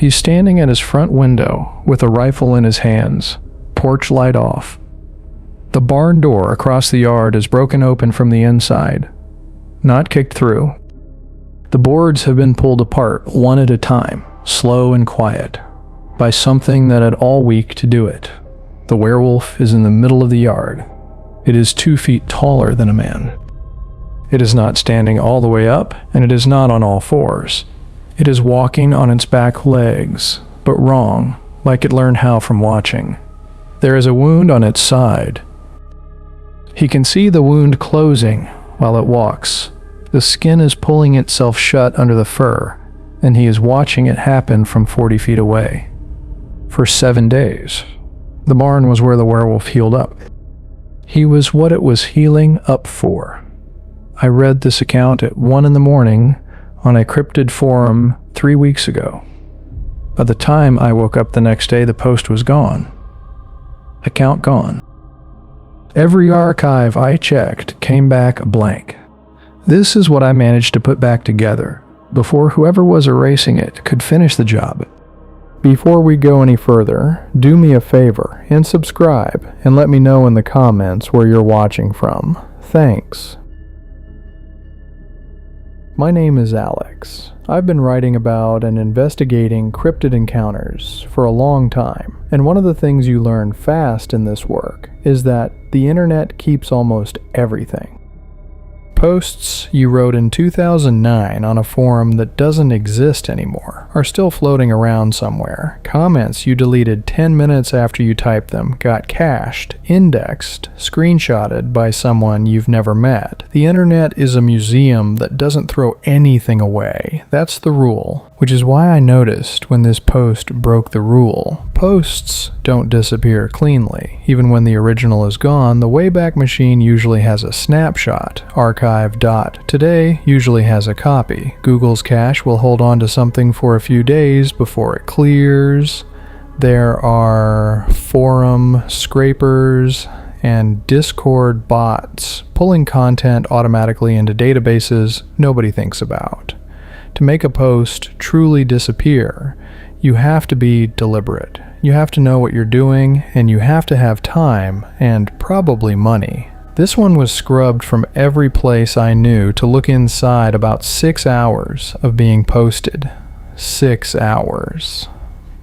He's standing at his front window with a rifle in his hands, porch light off. The barn door across the yard is broken open from the inside, not kicked through. The boards have been pulled apart one at a time, slow and quiet, by something that had all week to do it. The werewolf is in the middle of the yard. It is 2 feet taller than a man. It is not standing all the way up, and it is not on all fours. It is walking on its back legs, but wrong, like it learned how from watching. There is a wound on its side. He can see the wound closing while it walks. The skin is pulling itself shut under the fur, and he is watching it happen from 40 feet away. For 7 days. The barn was where the werewolf healed up. He was what it was healing up for. I read this account at 1 a.m. on a cryptid forum 3 weeks ago. By the time I woke up the next day, the post was gone. Account gone. Every archive I checked came back blank. This is what I managed to put back together before whoever was erasing it could finish the job. Before we go any further, do me a favor and subscribe and let me know in the comments where you're watching from. Thanks. My name is Alex. I've been writing about and investigating cryptid encounters for a long time, and one of the things you learn fast in this work is that the internet keeps almost everything. Posts you wrote in 2009 on a forum that doesn't exist anymore are still floating around somewhere. Comments you deleted 10 minutes after you typed them got cached, indexed, screenshotted by someone you've never met. The internet is a museum that doesn't throw anything away. That's the rule, which is why I noticed when this post broke the rule. Posts don't disappear cleanly. Even when the original is gone, the Wayback Machine usually has a snapshot. Archive.today usually has a copy. Google's cache will hold on to something for a few days before it clears. There are forum scrapers and Discord bots pulling content automatically into databases nobody thinks about. To make a post truly disappear, you have to be deliberate. You have to know what you're doing, and you have to have time and probably money. This one was scrubbed from every place I knew to look inside about 6 hours of being posted. 6 hours.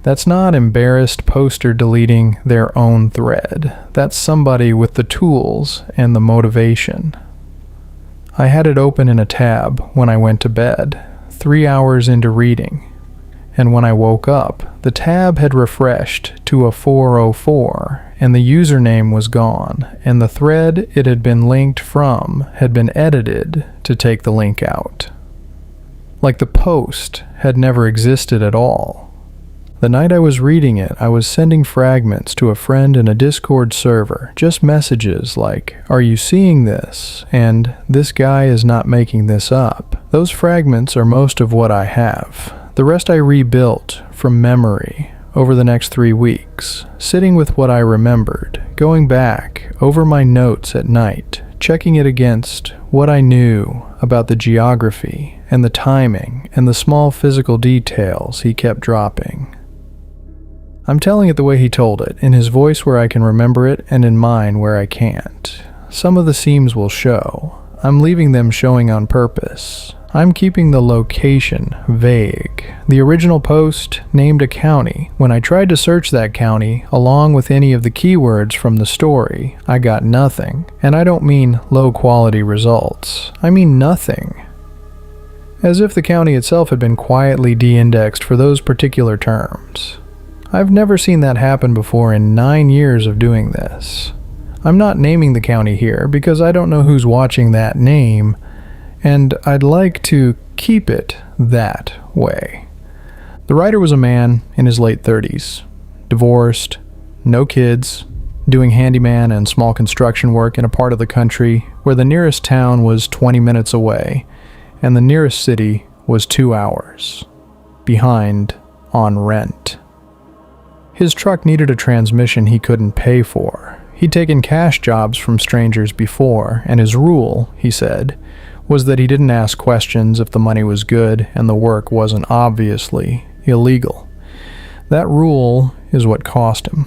That's not embarrassed poster deleting their own thread. That's somebody with the tools and the motivation. I had it open in a tab when I went to bed, 3 hours into reading. And when I woke up, the tab had refreshed to a 404, and the username was gone, and the thread it had been linked from had been edited to take the link out. Like the post had never existed at all. The night I was reading it, I was sending fragments to a friend in a Discord server, just messages like, "Are you seeing this?" and "This guy is not making this up." Those fragments are most of what I have. The rest I rebuilt from memory over the next 3 weeks, sitting with what I remembered, going back over my notes at night, checking it against what I knew about the geography and the timing and the small physical details he kept dropping. I'm telling it the way he told it, in his voice where I can remember it and in mine where I can't. Some of the seams will show. I'm leaving them showing on purpose. I'm keeping the location vague. The original post named a county. When I tried to search that county, along with any of the keywords from the story, I got nothing. And I don't mean low-quality results. I mean nothing. As if the county itself had been quietly de-indexed for those particular terms. I've never seen that happen before in 9 years of doing this. I'm not naming the county here because I don't know who's watching that name, and I'd like to keep it that way. The writer was a man in his late 30s, divorced, no kids, doing handyman and small construction work in a part of the country where the nearest town was 20 minutes away, and the nearest city was 2 hours behind on rent. His truck needed a transmission he couldn't pay for. He'd taken cash jobs from strangers before, and his rule, he said, was that he didn't ask questions if the money was good and the work wasn't obviously illegal. That rule is what cost him.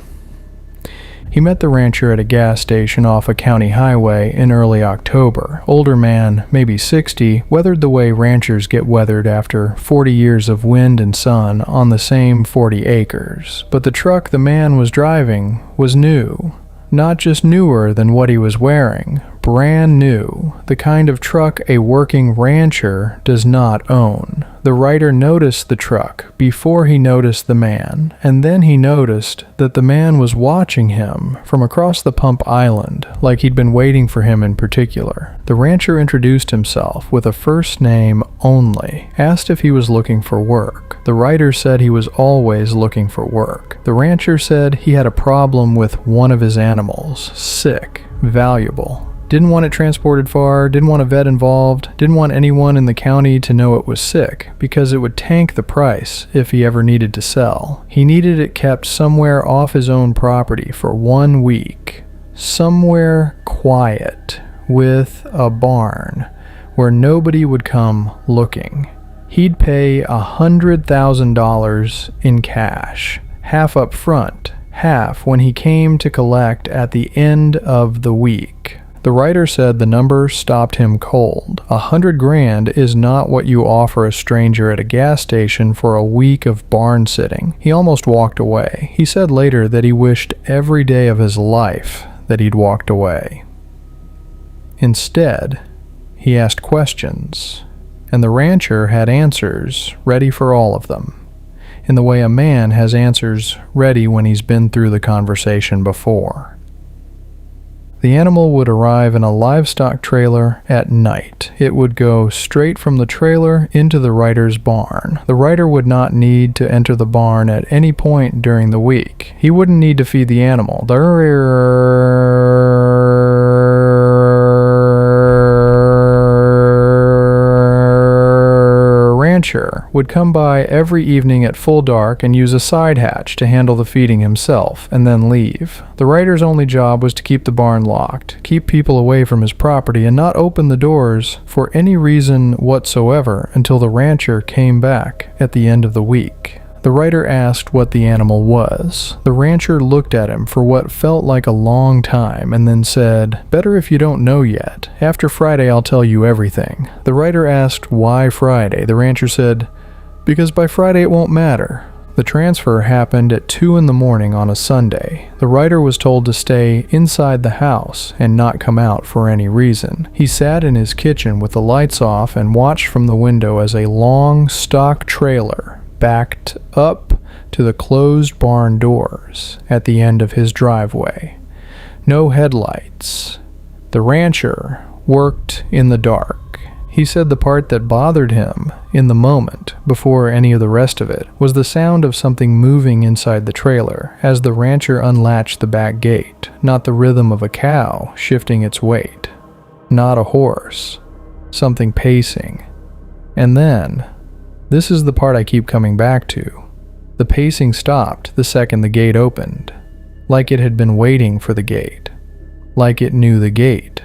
He met the rancher at a gas station off a county highway in early October. Older man, maybe 60, weathered the way ranchers get weathered after 40 years of wind and sun on the same 40 acres. But the truck the man was driving was new. Not just newer than what he was wearing, brand new, the kind of truck a working rancher does not own. The writer noticed the truck before he noticed the man, and then he noticed that the man was watching him from across the pump island, like he'd been waiting for him in particular. The rancher introduced himself with a first name only, asked if he was looking for work. The writer said he was always looking for work. The rancher said he had a problem with one of his animals, sick, valuable. Didn't want it transported far, didn't want a vet involved, didn't want anyone in the county to know it was sick, because it would tank the price if he ever needed to sell. He needed it kept somewhere off his own property for 1 week. Somewhere quiet, with a barn, where nobody would come looking. He'd pay $100,000 in cash, half up front, half when he came to collect at the end of the week. The writer said the number stopped him cold. $100,000 is not what you offer a stranger at a gas station for a week of barn sitting. He almost walked away. He said later that he wished every day of his life that he'd walked away. Instead, he asked questions, and the rancher had answers ready for all of them, in the way a man has answers ready when he's been through the conversation before. The animal would arrive in a livestock trailer at night. It would go straight from the trailer into the writer's barn. The writer would not need to enter the barn at any point during the week. He wouldn't need to feed the animal. The rancher would come by every evening at full dark and use a side hatch to handle the feeding himself, and then leave. The writer's only job was to keep the barn locked, keep people away from his property, and not open the doors for any reason whatsoever until the rancher came back at the end of the week. The writer asked what the animal was. The rancher looked at him for what felt like a long time and then said, "Better if you don't know yet. After Friday I'll tell you everything." The writer asked why Friday. The rancher said, "Because by Friday it won't matter." The transfer happened at 2 in the morning on a Sunday. The writer was told to stay inside the house and not come out for any reason. He sat in his kitchen with the lights off and watched from the window as a long stock trailer backed up to the closed barn doors at the end of his driveway. No headlights. The rancher worked in the dark. He said the part that bothered him in the moment, before any of the rest of it, was the sound of something moving inside the trailer as the rancher unlatched the back gate, not the rhythm of a cow shifting its weight, not a horse, something pacing. And then, this is the part I keep coming back to. The pacing stopped the second the gate opened, like it had been waiting for the gate, like it knew the gate.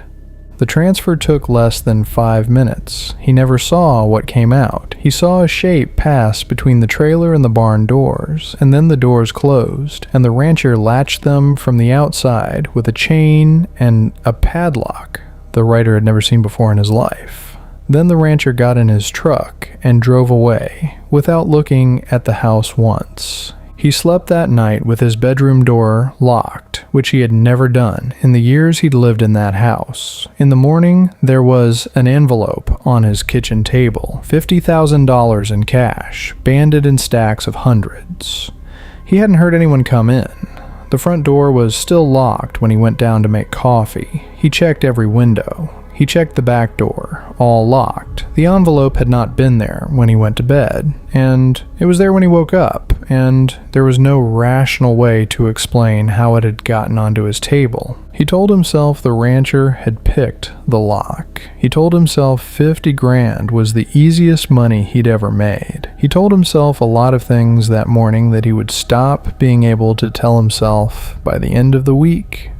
The transfer took less than 5 minutes. He never saw what came out. He saw a shape pass between the trailer and the barn doors, and then the doors closed, and the rancher latched them from the outside with a chain and a padlock the writer had never seen before in his life. Then the rancher got in his truck and drove away, without looking at the house once. He slept that night with his bedroom door locked, which he had never done in the years he'd lived in that house. In the morning, there was an envelope on his kitchen table, $50,000 in cash, banded in stacks of hundreds. He hadn't heard anyone come in. The front door was still locked when he went down to make coffee. He checked every window. He checked the back door, all locked. The envelope had not been there when he went to bed, and it was there when he woke up, and there was no rational way to explain how it had gotten onto his table. He told himself the rancher had picked the lock. He told himself $50,000 was the easiest money he'd ever made. He told himself a lot of things that morning that he would stop being able to tell himself by the end of the week.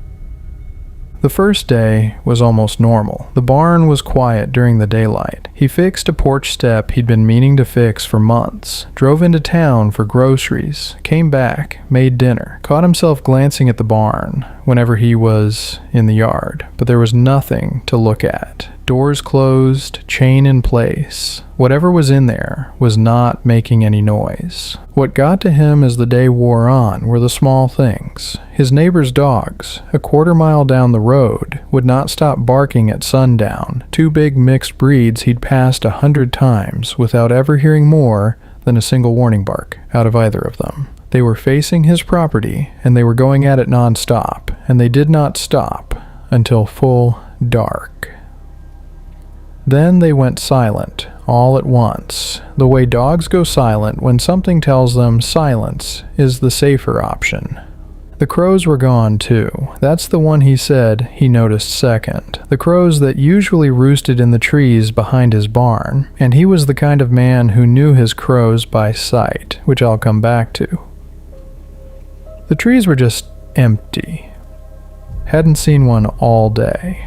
The first day was almost normal. The barn was quiet during the daylight. He fixed a porch step he'd been meaning to fix for months, drove into town for groceries, came back, made dinner, caught himself glancing at the barn whenever he was in the yard, but there was nothing to look at. Doors closed, chain in place. Whatever was in there was not making any noise. What got to him as the day wore on were the small things. His neighbor's dogs, a quarter-mile down the road, would not stop barking at sundown, two big mixed breeds he'd passed 100 times without ever hearing more than a single warning bark out of either of them. They were facing his property, and they were going at it non-stop, and they did not stop until full dark. Then they went silent, all at once, the way dogs go silent when something tells them silence is the safer option. The crows were gone too. That's the one he said he noticed second. The crows that usually roosted in the trees behind his barn, and he was the kind of man who knew his crows by sight, which I'll come back to. The trees were just empty. Hadn't seen one all day.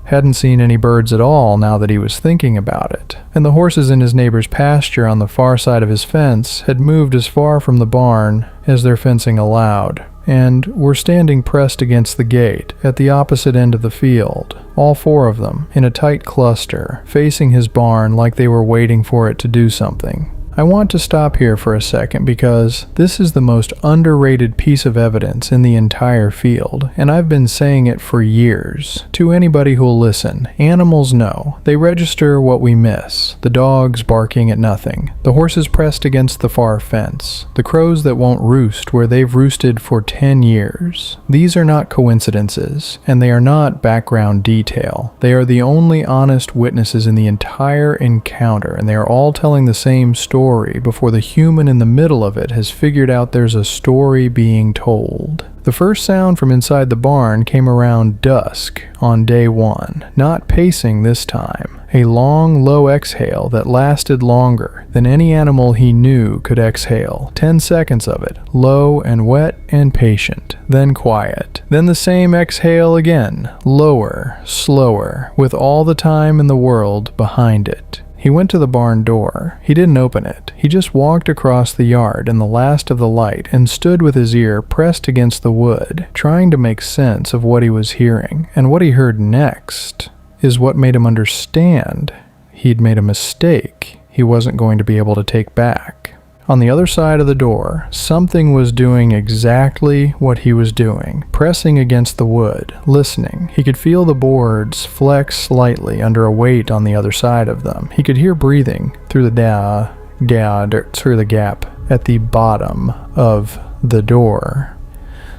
Hadn't seen any birds at all now that he was thinking about it, and the horses in his neighbor's pasture on the far side of his fence had moved as far from the barn as their fencing allowed, and were standing pressed against the gate at the opposite end of the field, all four of them in a tight cluster, facing his barn like they were waiting for it to do something. I want to stop here for a second because this is the most underrated piece of evidence in the entire field, and I've been saying it for years. To anybody who'll listen, animals know. They register what we miss. The dogs barking at nothing. The horses pressed against the far fence. The crows that won't roost where they've roosted for 10 years. These are not coincidences, and they are not background detail. They are the only honest witnesses in the entire encounter, and they are all telling the same story before the human in the middle of it has figured out there's a story being told. The first sound from inside the barn came around dusk on day one, not pacing this time. A long, low exhale that lasted longer than any animal he knew could exhale. 10 seconds of it, low and wet and patient, then quiet. Then the same exhale again, lower, slower, with all the time in the world behind it. He went to the barn door. He didn't open it. He just walked across the yard in the last of the light and stood with his ear pressed against the wood, trying to make sense of what he was hearing. And what he heard next is what made him understand he'd made a mistake he wasn't going to be able to take back. On the other side of the door, something was doing exactly what he was doing, pressing against the wood, listening. He could feel the boards flex slightly under a weight on the other side of them. He could hear breathing through the gap at the bottom of the door,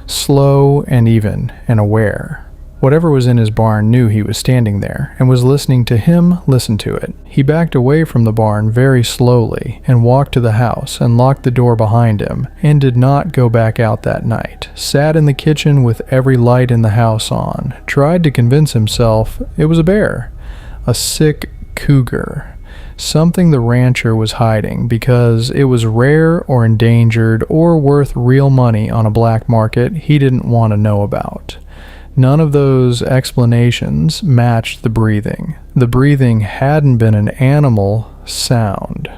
slow and even and aware. Whatever was in his barn knew he was standing there and was listening to him listen to it. He backed away from the barn very slowly and walked to the house and locked the door behind him and did not go back out that night. Sat in the kitchen with every light in the house on. Tried to convince himself it was a bear. A sick cougar. Something the rancher was hiding because it was rare or endangered or worth real money on a black market he didn't want to know about. None of those explanations matched the breathing. The breathing hadn't been an animal sound.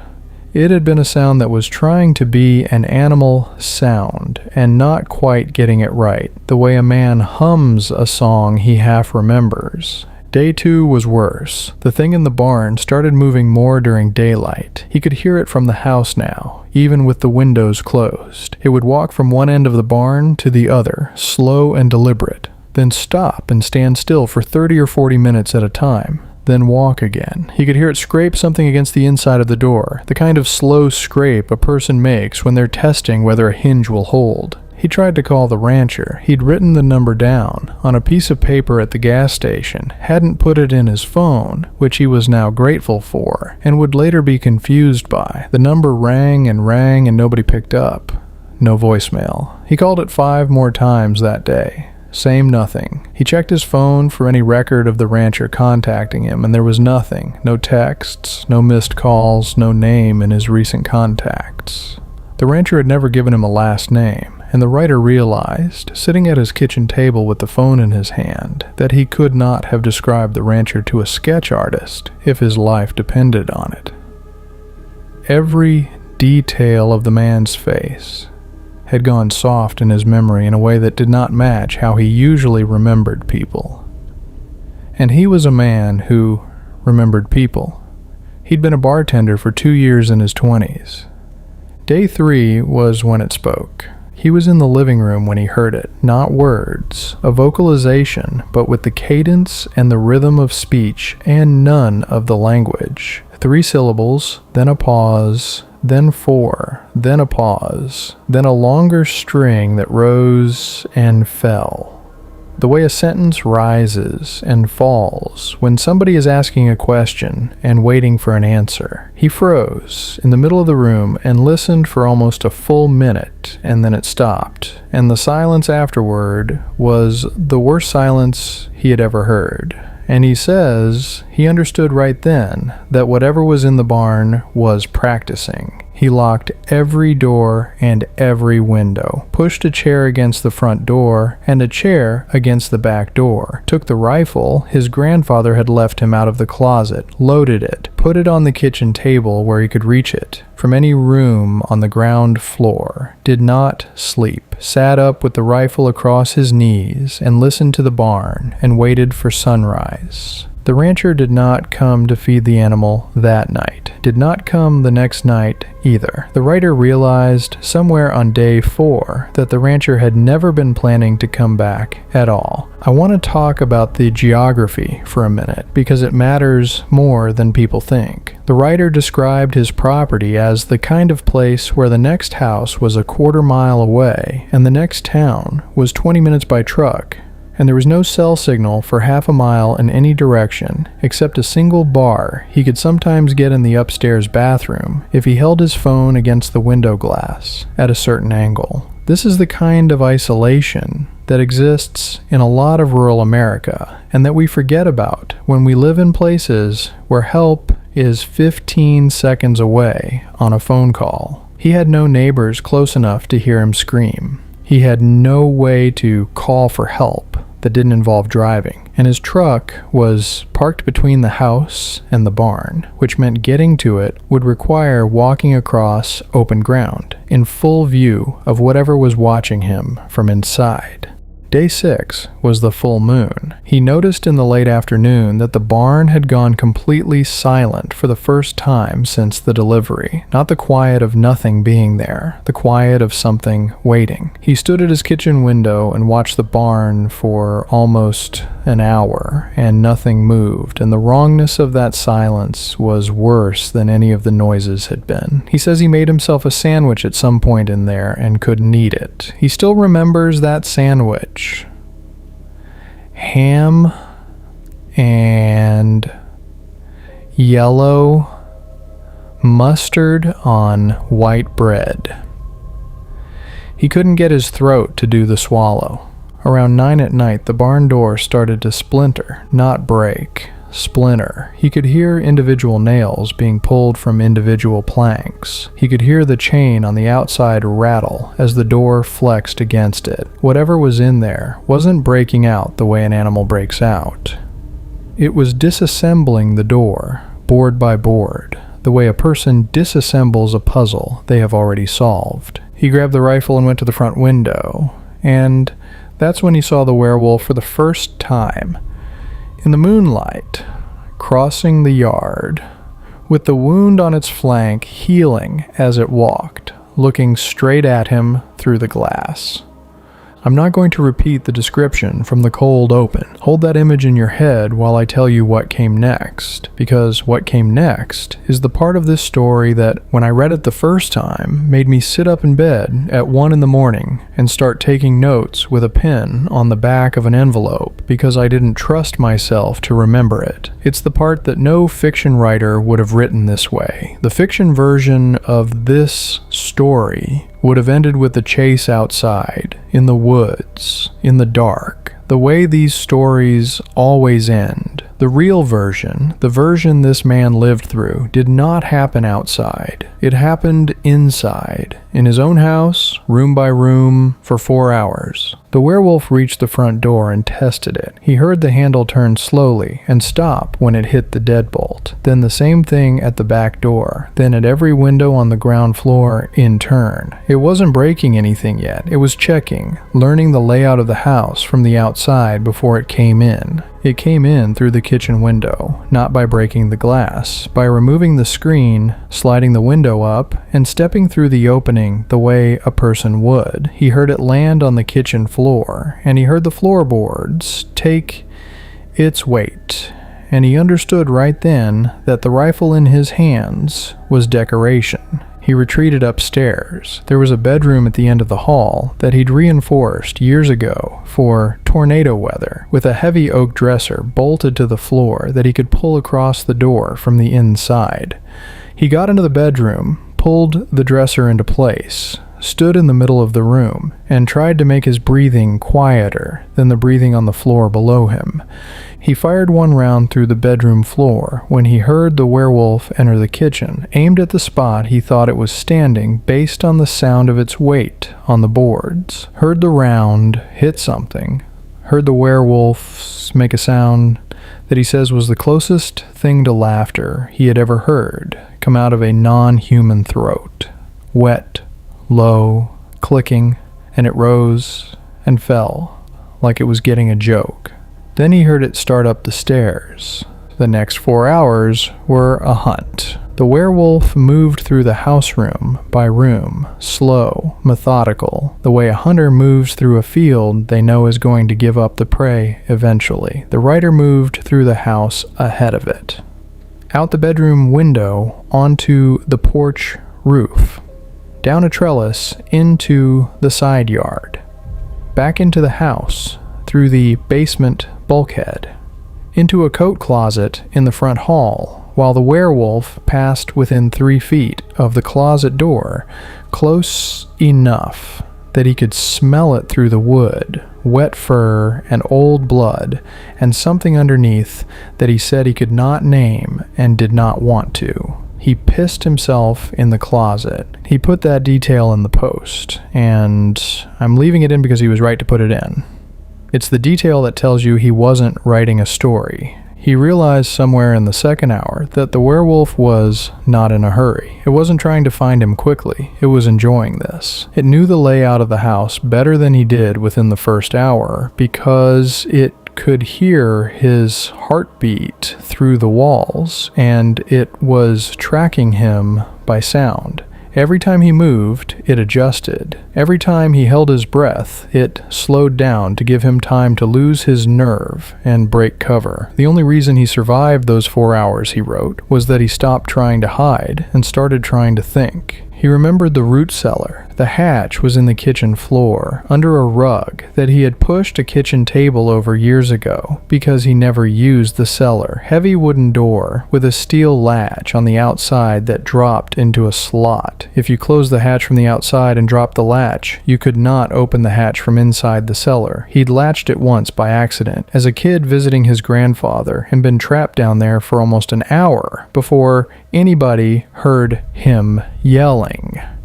It had been a sound that was trying to be an animal sound and not quite getting it right, the way a man hums a song he half remembers. Day 2 was worse. The thing in the barn started moving more during daylight. He could hear it from the house now, even with the windows closed. It would walk from one end of the barn to the other, slow and deliberate. Then stop and stand still for 30 or 40 minutes at a time, then walk again. He could hear it scrape something against the inside of the door, the kind of slow scrape a person makes when they're testing whether a hinge will hold. He tried to call the rancher. He'd written the number down on a piece of paper at the gas station, hadn't put it in his phone, which he was now grateful for, and would later be confused by. The number rang and nobody picked up. No voicemail. He called it 5 more times that day. Same nothing. He checked his phone for any record of the rancher contacting him, and there was nothing. No texts, no missed calls, no name in his recent contacts. The rancher had never given him a last name, and the writer realized, sitting at his kitchen table with the phone in his hand, that he could not have described the rancher to a sketch artist if his life depended on it. Every detail of the man's face had gone soft in his memory in a way that did not match how he usually remembered people. And he was a man who remembered people. He'd been a bartender for 2 years in his 20s. Day 3 was when it spoke. He was in the living room when he heard it, not words, a vocalization, but with the cadence and the rhythm of speech and none of the language. 3 syllables, then a pause, then 4, then a pause, then a longer string that rose and fell. The way a sentence rises and falls when somebody is asking a question and waiting for an answer. He froze in the middle of the room and listened for almost a full minute, and then it stopped, and the silence afterward was the worst silence he had ever heard. And he says he understood right then that whatever was in the barn was practicing. He locked every door and every window, pushed a chair against the front door and a chair against the back door, took the rifle his grandfather had left him out of the closet, loaded it, put it on the kitchen table where he could reach it from any room on the ground floor, did not sleep, sat up with the rifle across his knees and listened to the barn and waited for sunrise. The rancher did not come to feed the animal that night, did not come the next night either. The writer realized somewhere on day 4 that the rancher had never been planning to come back at all. I want to talk about the geography for a minute because it matters more than people think. The writer described his property as the kind of place where the next house was a quarter mile away and the next town was 20 minutes by truck. And there was no cell signal for half a mile in any direction, except a single bar he could sometimes get in the upstairs bathroom if he held his phone against the window glass at a certain angle. This is the kind of isolation that exists in a lot of rural America, and that we forget about when we live in places where help is 15 seconds away on a phone call. He had no neighbors close enough to hear him scream. He had no way to call for help that didn't involve driving, and his truck was parked between the house and the barn, which meant getting to it would require walking across open ground, in full view of whatever was watching him from inside. Day 6 was the full moon. He noticed in the late afternoon that the barn had gone completely silent for the first time since the delivery. Not the quiet of nothing being there, the quiet of something waiting. He stood at his kitchen window and watched the barn for almost an hour, and nothing moved, and the wrongness of that silence was worse than any of the noises had been. He says he made himself a sandwich at some point in there and couldn't eat it. He still remembers that sandwich. Ham and yellow mustard on white bread. He couldn't get his throat to do the swallow. Around 9 at night, the barn door started to splinter, not break. Splinter. He could hear individual nails being pulled from individual planks. He could hear the chain on the outside rattle as the door flexed against it. Whatever was in there wasn't breaking out the way an animal breaks out. It was disassembling the door, board by board, the way a person disassembles a puzzle they have already solved. He grabbed the rifle and went to the front window, and that's when he saw the werewolf for the first time. In the moonlight, crossing the yard, with the wound on its flank healing as it walked, looking straight at him through the glass. I'm not going to repeat the description from the cold open. Hold that image in your head while I tell you what came next, because what came next is the part of this story that, when I read it the first time, made me sit up in bed at 1 in the morning and start taking notes with a pen on the back of an envelope because I didn't trust myself to remember it. It's the part that no fiction writer would have written this way. The fiction version of this story would have ended with the chase outside, in the woods, in the dark, the way these stories always end. The real version, the version this man lived through, did not happen outside. It happened inside, in his own house, room by room, for 4 hours. The werewolf reached the front door and tested it. He heard the handle turn slowly and stop when it hit the deadbolt. Then the same thing at the back door. Then at every window on the ground floor in turn. It wasn't breaking anything yet. It was checking, learning the layout of the house from the outside before it came in. It came in through the kitchen window, not by breaking the glass, by removing the screen, sliding the window up, and stepping through the opening the way a person would. He heard it land on the kitchen floor, and he heard the floorboards take its weight, and he understood right then that the rifle in his hands was decoration. He retreated upstairs. There was a bedroom at the end of the hall that he'd reinforced years ago for tornado weather, with a heavy oak dresser bolted to the floor that he could pull across the door from the inside. He got into the bedroom, pulled the dresser into place, stood in the middle of the room, and tried to make his breathing quieter than the breathing on the floor below him. He fired one round through the bedroom floor when he heard the werewolf enter the kitchen, aimed at the spot he thought it was standing based on the sound of its weight on the boards. Heard the round hit something. Heard the werewolf make a sound that he says was the closest thing to laughter he had ever heard come out of a non-human throat. Wet, low, clicking, and it rose and fell like it was getting a joke. Then he heard it start up the stairs. The next 4 hours were a hunt. The werewolf moved through the house room by room, slow, methodical, the way a hunter moves through a field they know is going to give up the prey eventually. The writer moved through the house ahead of it. Out the bedroom window, onto the porch roof, down a trellis into the side yard, back into the house through the basement bulkhead, into a coat closet in the front hall, while the werewolf passed within 3 feet of the closet door, close enough that he could smell it through the wood, wet fur and old blood, and something underneath that he said he could not name and did not want to. He pissed himself in the closet. He put that detail in the post, and I'm leaving it in because he was right to put it in. It's the detail that tells you he wasn't writing a story. He realized somewhere in the second hour that the werewolf was not in a hurry. It wasn't trying to find him quickly. It was enjoying this. It knew the layout of the house better than he did within the first hour because it could hear his heartbeat through the walls, and it was tracking him by sound. Every time he moved, it adjusted. Every time he held his breath, it slowed down to give him time to lose his nerve and break cover. The only reason he survived those 4 hours, he wrote, was that he stopped trying to hide and started trying to think. He remembered the root cellar. The hatch was in the kitchen floor, under a rug that he had pushed a kitchen table over years ago because he never used the cellar. Heavy wooden door with a steel latch on the outside that dropped into a slot. If you closed the hatch from the outside and dropped the latch, you could not open the hatch from inside the cellar. He'd latched it once by accident as a kid visiting his grandfather and been trapped down there for almost an hour before anybody heard him yelling.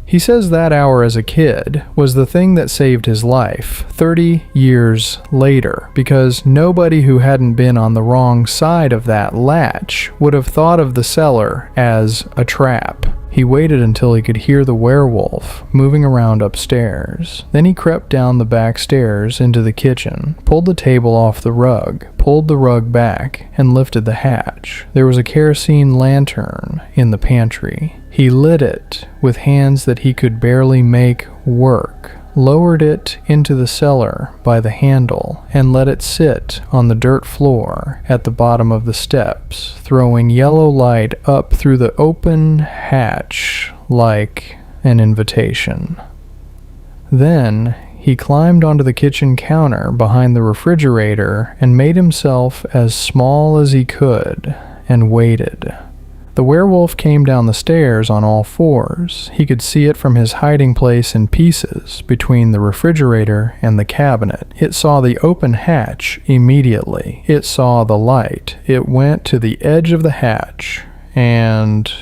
He says that hour as a kid was the thing that saved his life 30 years later, because nobody who hadn't been on the wrong side of that latch would have thought of the cellar as a trap. He waited until he could hear the werewolf moving around upstairs. Then he crept down the back stairs into the kitchen, pulled the table off the rug, pulled the rug back, and lifted the hatch. There was a kerosene lantern in the pantry. He lit it with hands that he could barely make work, lowered it into the cellar by the handle, and let it sit on the dirt floor at the bottom of the steps, throwing yellow light up through the open hatch like an invitation. Then he climbed onto the kitchen counter behind the refrigerator and made himself as small as he could and waited. The werewolf came down the stairs on all fours. He could see it from his hiding place in pieces between the refrigerator and the cabinet. It saw the open hatch immediately. It saw the light. It went to the edge of the hatch and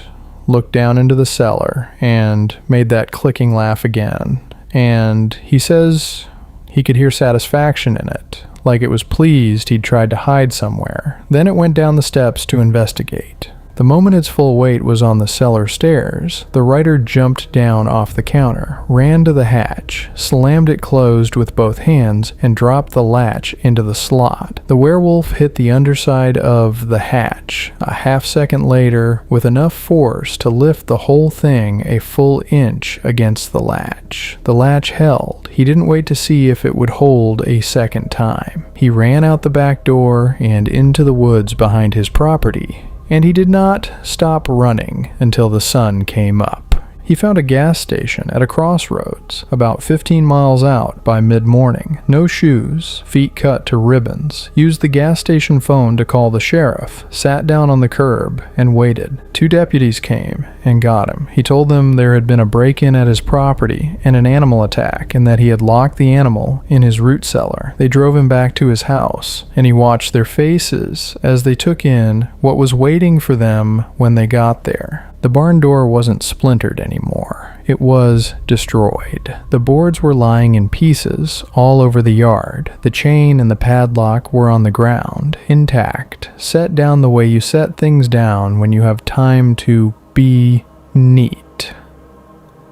looked down into the cellar and made that clicking laugh again. And he says he could hear satisfaction in it, like it was pleased he'd tried to hide somewhere. Then it went down the steps to investigate. The moment its full weight was on the cellar stairs, the writer jumped down off the counter, ran to the hatch, slammed it closed with both hands, and dropped the latch into the slot. The werewolf hit the underside of the hatch a half-second later with enough force to lift the whole thing a full inch against the latch. The latch held. He didn't wait to see if it would hold a second time. He ran out the back door and into the woods behind his property. And he did not stop running until the sun came up. He found a gas station at a crossroads, about 15 miles out by mid-morning. No shoes, feet cut to ribbons. Used the gas station phone to call the sheriff, sat down on the curb, and waited. 2 deputies came and got him. He told them there had been a break-in at his property and an animal attack, and that he had locked the animal in his root cellar. They drove him back to his house, and he watched their faces as they took in what was waiting for them when they got there. The barn door wasn't splintered anymore. It was destroyed. The boards were lying in pieces all over the yard. The chain and the padlock were on the ground, intact, set down the way you set things down when you have time to be neat.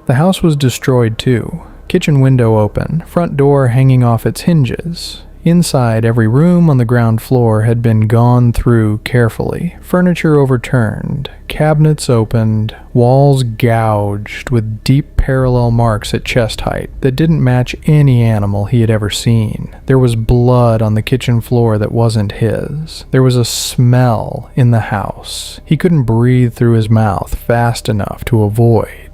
The house was destroyed too. Kitchen window open, front door hanging off its hinges. Inside, every room on the ground floor had been gone through carefully. Furniture overturned, cabinets opened, walls gouged with deep parallel marks at chest height that didn't match any animal he had ever seen. There was blood on the kitchen floor that wasn't his. There was a smell in the house. He couldn't breathe through his mouth fast enough to avoid.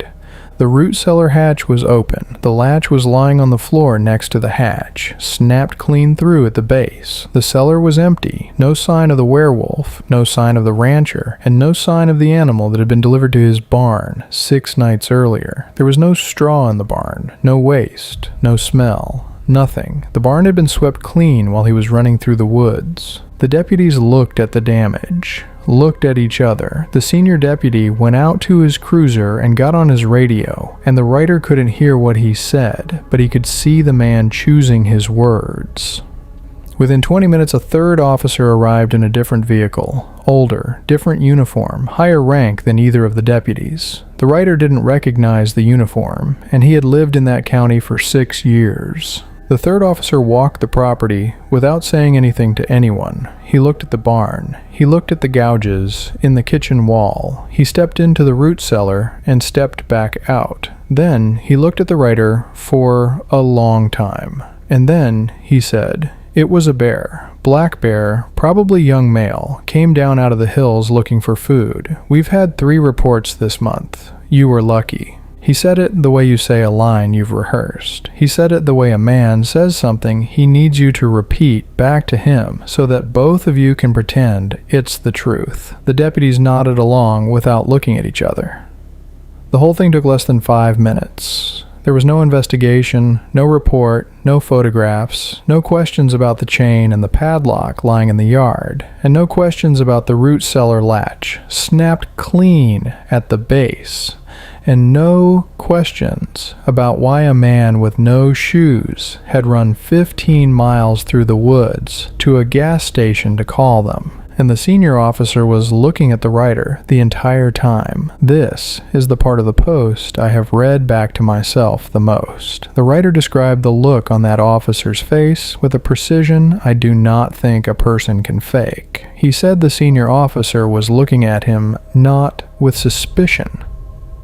The root cellar hatch was open. The latch was lying on the floor next to the hatch, snapped clean through at the base. The cellar was empty. No sign of the werewolf, no sign of the rancher, and no sign of the animal that had been delivered to his barn 6 nights earlier. There was no straw in the barn, no waste, no smell, nothing. The barn had been swept clean while he was running through the woods. The deputies looked at the damage, looked at each other. The senior deputy went out to his cruiser and got on his radio, and the writer couldn't hear what he said, but he could see the man choosing his words. Within 20 minutes, a third officer arrived in a different vehicle. Older, different uniform, higher rank than either of the deputies. The writer didn't recognize the uniform, and he had lived in that county for 6 years. The third officer walked the property without saying anything to anyone. He looked at the barn. He looked at the gouges in the kitchen wall. He stepped into the root cellar and stepped back out. Then he looked at the writer for a long time. And then he said, "It was a bear. Black bear, probably young male, came down out of the hills looking for food. We've had 3 reports this month. You were lucky." He said it the way you say a line you've rehearsed. He said it the way a man says something he needs you to repeat back to him so that both of you can pretend it's the truth. The deputies nodded along without looking at each other. The whole thing took less than 5 minutes. There was no investigation, no report, no photographs, no questions about the chain and the padlock lying in the yard, and no questions about the root cellar latch, snapped clean at the base. And no questions about why a man with no shoes had run 15 miles through the woods to a gas station to call them. And the senior officer was looking at the writer the entire time. This is the part of the post I have read back to myself the most. The writer described the look on that officer's face with a precision I do not think a person can fake. He said the senior officer was looking at him not with suspicion,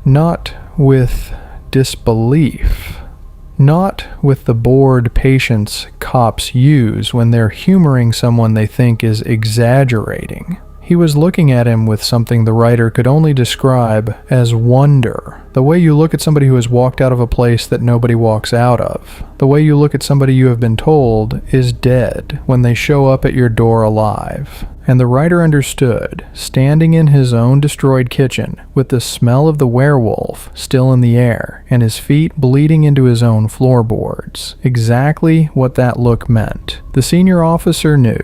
not with disbelief, not with the bored patience cops use when they're humoring someone they think is exaggerating. He was looking at him with something the writer could only describe as wonder. The way you look at somebody who has walked out of a place that nobody walks out of. The way you look at somebody you have been told is dead when they show up at your door alive. And the writer understood, standing in his own destroyed kitchen, with the smell of the werewolf still in the air, and his feet bleeding into his own floorboards, exactly what that look meant. The senior officer knew.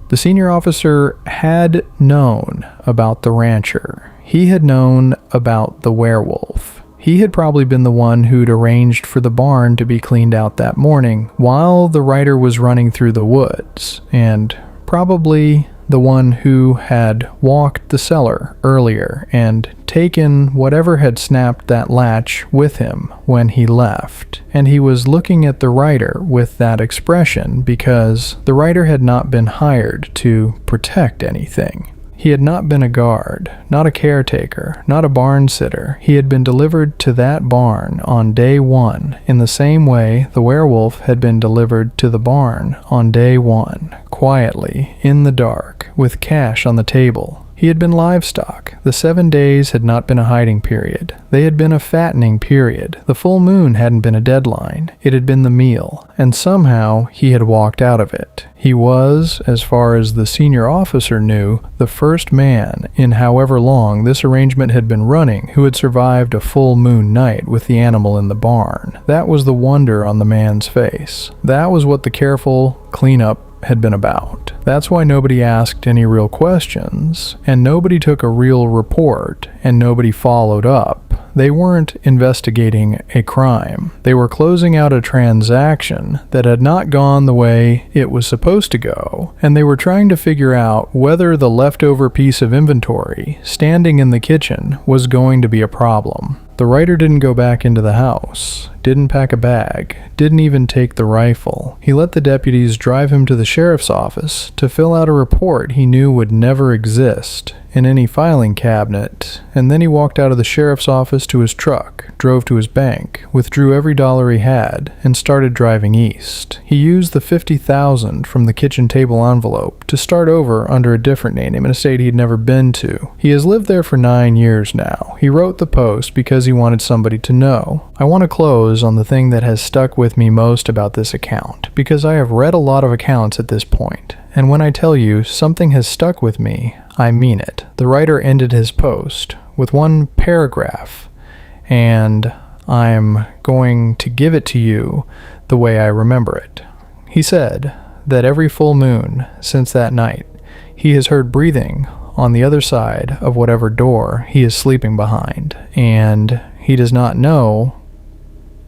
The senior officer had known about the rancher. He had known about the werewolf. He had probably been the one who'd arranged for the barn to be cleaned out that morning while the writer was running through the woods, and probably the one who had walked the cellar earlier and taken whatever had snapped that latch with him when he left. And he was looking at the writer with that expression because the writer had not been hired to protect anything. He had not been a guard, not a caretaker, not a barn sitter. He had been delivered to that barn on day one in the same way the werewolf had been delivered to the barn on day one, quietly, in the dark, with cash on the table. He had been livestock. The 7 days had not been a hiding period. They had been a fattening period. The full moon hadn't been a deadline. It had been the meal. And somehow he had walked out of it. He was, as far as the senior officer knew, the first man in however long this arrangement had been running who had survived a full moon night with the animal in the barn. That was the wonder on the man's face. That was what the careful cleanup had been about. That's why nobody asked any real questions, and nobody took a real report, and nobody followed up. They weren't investigating a crime. They were closing out a transaction that had not gone the way it was supposed to go, and they were trying to figure out whether the leftover piece of inventory standing in the kitchen was going to be a problem. The writer didn't go back into the house, didn't pack a bag, didn't even take the rifle. He let the deputies drive him to the sheriff's office to fill out a report he knew would never exist in any filing cabinet, and then he walked out of the sheriff's office to his truck, drove to his bank, withdrew every dollar he had, and started driving east. He used the $50,000 from the kitchen table envelope to start over under a different name in a state he'd never been to. He has lived there for 9 years now. He wrote the post because he wanted somebody to know. I want to close on the thing that has stuck with me most about this account, because I have read a lot of accounts at this point, and when I tell you something has stuck with me, I mean it. The writer ended his post with one paragraph, and I'm going to give it to you the way I remember it. He said that every full moon since that night, he has heard breathing on the other side of whatever door he is sleeping behind, and he does not know.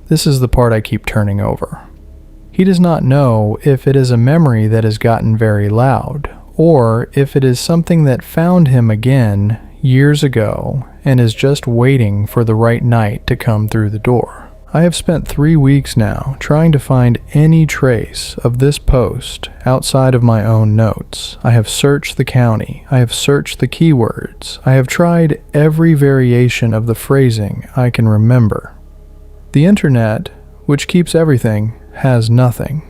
This is the part I keep turning over. He does not know if it is a memory that has gotten very loud, or if it is something that found him again years ago and is just waiting for the right night to come through the door. I have spent 3 weeks now trying to find any trace of this post outside of my own notes. I have searched the county. I have searched the keywords. I have tried every variation of the phrasing I can remember. The internet, which keeps everything, has nothing.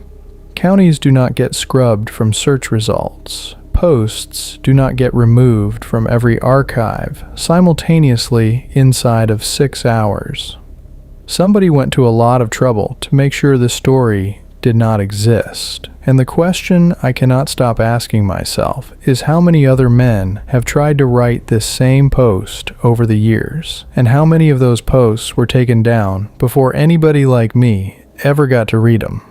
Counties do not get scrubbed from search results. Posts do not get removed from every archive simultaneously inside of 6 hours. Somebody went to a lot of trouble to make sure the story did not exist. And the question I cannot stop asking myself is how many other men have tried to write this same post over the years, and how many of those posts were taken down before anybody like me ever got to read them.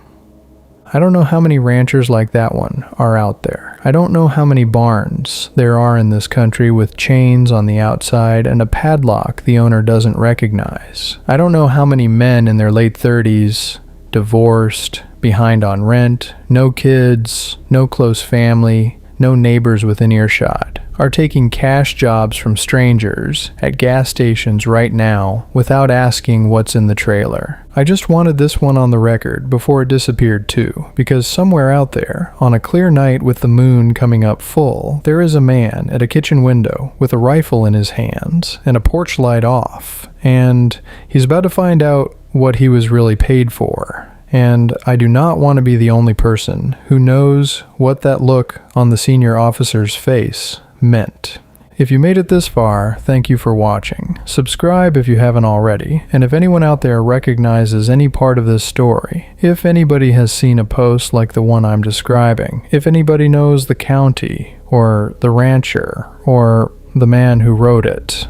I don't know how many ranchers like that one are out there. I don't know how many barns there are in this country with chains on the outside and a padlock the owner doesn't recognize. I don't know how many men in their late 30s, divorced, behind on rent, no kids, no close family, no neighbors within earshot, are taking cash jobs from strangers at gas stations right now without asking what's in the trailer. I just wanted this one on the record before it disappeared too, because somewhere out there, on a clear night with the moon coming up full, there is a man at a kitchen window with a rifle in his hands and a porch light off, and he's about to find out what he was really paid for. And I do not want to be the only person who knows what that look on the senior officer's face meant. If you made it this far, thank you for watching. Subscribe if you haven't already, and if anyone out there recognizes any part of this story, if anybody has seen a post like the one I'm describing, if anybody knows the county, or the rancher, or the man who wrote it,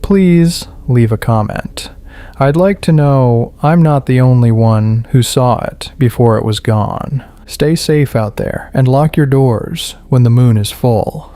please leave a comment. I'd like to know I'm not the only one who saw it before it was gone. Stay safe out there and lock your doors when the moon is full.